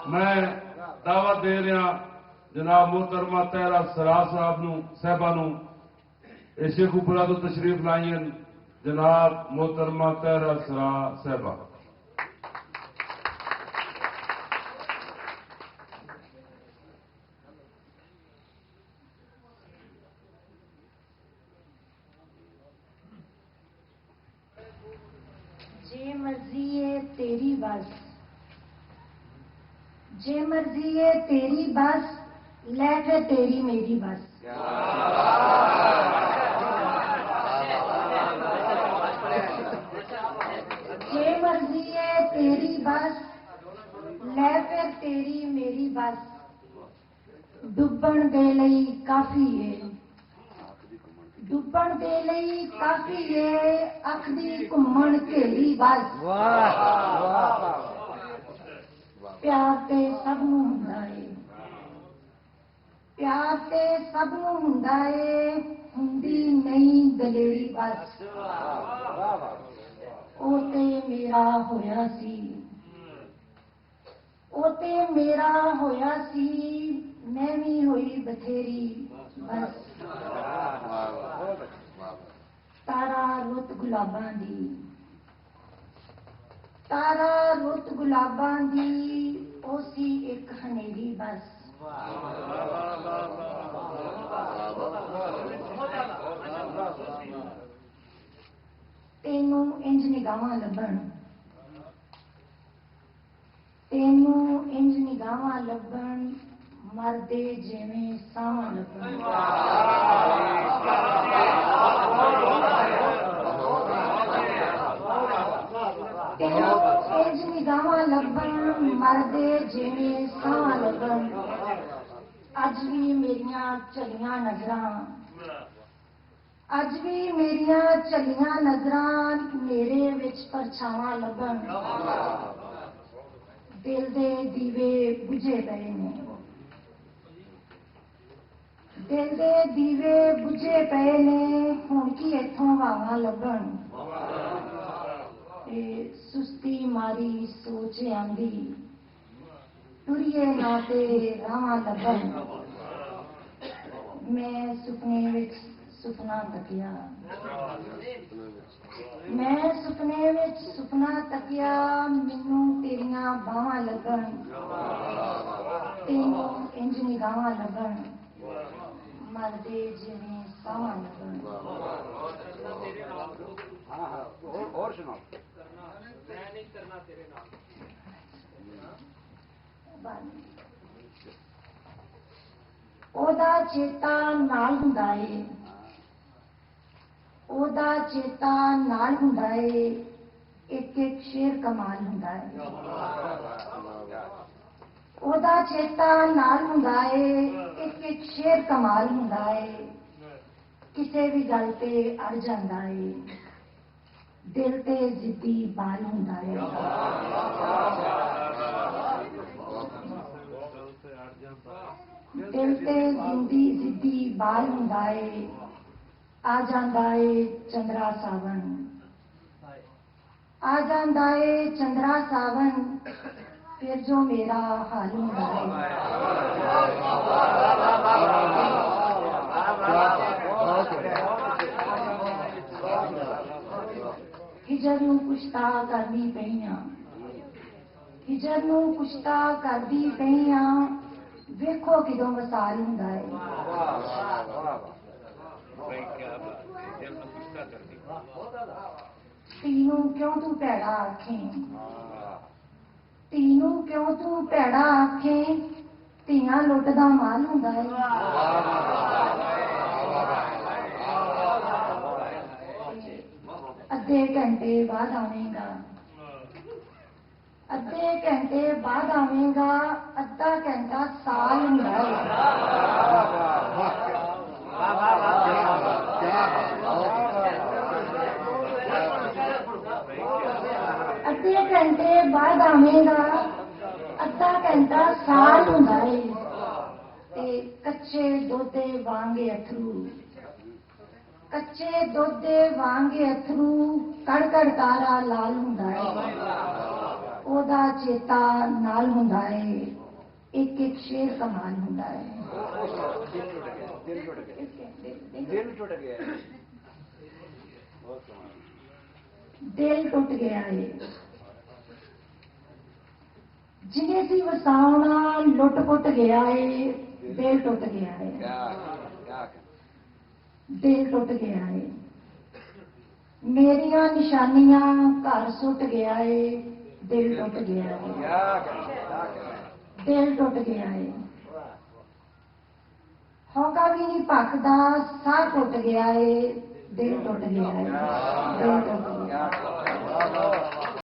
मैं दावा दे रहा जनाब मोहतरमा तहरा सरा साहबा शेखुपुरा तो तशरीफ लाइन जनाब मोहतरमा तहरा सरा साहबा। जे मर्जी है तेरी बस, जे मर्जी है तेरी बस, ले फिर तेरी मेरी बस। जे मर्जी है तेरी बस, ले फिर तेरी मेरी बस। डुबण दे लई काफी है, डुबण दे लई काफी है, अख दी घुम्मण घेली बस। प्यार ते सब नूं हुंदा है, प्यार ते सब नूं हुंदा है, हुंदी नहीं दलेरी बस। ओ ते मेरा होया सी, ओ ते मेरा होया सी, मैं भी होई बथेरी बस। तारा रुत गुलाबां दी, तारा रुत गुलाबां दी, ओ सी एक हनेरी बस। तेनू इंज निगाहां लभण, तेनू इंज निगाहां लभण, मरदे जिवें साहां लभण। तेनू इंज निगाहां लभण, मरदे जिवें साहां लभण। अज भी मेरियां झलियां नजरां, अज भी मेरियां झलियां नजरां, नेरे विच परछावां लभण। दिल दे दीवे बुझे पए ने, दिल दे दीवे बुझे पए ने, हुण की इत्थों हवावां लभण। सुस्ती मारी सोच आंदी, टुरिए ना ते राहां लभण। मैं सुपने विच सुपना तकिया, मैं सुपने विच सुपना तकिया, मैनू तेरियां बाहां लगन, तेनू इंज निगाहां लगन, मरदे जिवें साहां लगन। और सुनाओ। ओदा चेता नाल हुंदा है, ओदा चेता नाल हुंदा है, एक एक शेर कमाल हुंदा है। ओदा चेता नाल हुंदा है, एक एक शेर कमाल हुंदा है। किसे भी गल ते अड़ जांदा है, दिल ते जिद्दी बाल हुंदा है। दिल ते जिद्दी बाल हुंदा है। आ जांदा है चंद्रा सावन, आ जांदा है चंद्रा सावन, फिर जो मेरा हाल हुंदा है। हिजर नूं पुछता करदी पईआं, हिजर नूं पुछता करदी पईआं, वेखो किदों वसाल हुंदा है। तीनू क्यों तू भैड़ा आखें, तीनू क्यों तू भैड़ा आखें, धीआं लुटदा माल हुंदा है। अद्धे घंटे बाद आवेगा, अद्धे घंटे बाद आवेगा, अद्धा घंटा साल हुंदा है। अद्धे घंटे बाद आवेगा, अद्धा घंटा साल हुंदा है। ते कच्चे दोधे वांगे अथरू, कच्चे दोधे वांगे अथरू, कड़ कड़ तारा लाल हुंदा है। ਉਹਦਾ ਚੇਤਾ ਨਾਲ ਹੁੰਦਾ ਏ, ਇੱਕ ਇੱਕ ਸ਼ੇਰ ਕਮਾਲ ਹੁੰਦਾ ਏ। दिल टूट गया दिल टूट गया बहुत कमाल ਦਿਲ ਟੁੱਟ ਗਿਆ ਏ। ਜਿਨੇ ਸੀ ਵਸਾਉਣਾ ਲੁੱਟ ਪੁੱਟ ਗਿਆ ਏ, ਦਿਲ ਟੁੱਟ ਗਿਆ ਏ। क्या ਦਿਲ ਟੁੱਟ ਗਿਆ ਏ। ਮੇਰੀਆਂ ਨਿਸ਼ਾਨੀਆਂ ਘਰ ਸੁੱਟ ਗਿਆ ਏ, ਦਿਲ ਟੁੱਟ ਗਿਆ ਏ। ਦਿਲ ਟੁੱਟ ਗਿਆ ਏ। ਹੌਕਾ ਵੀ ਨਹੀਂ ਭਖਦਾ, ਸਾਹ ਟੁੱਟ ਗਿਆ ਏ, ਦਿਲ ਟੁੱਟ ਗਿਆ ਏ। ਦਿਲ ਟੁੱਟ ਗਿਆ।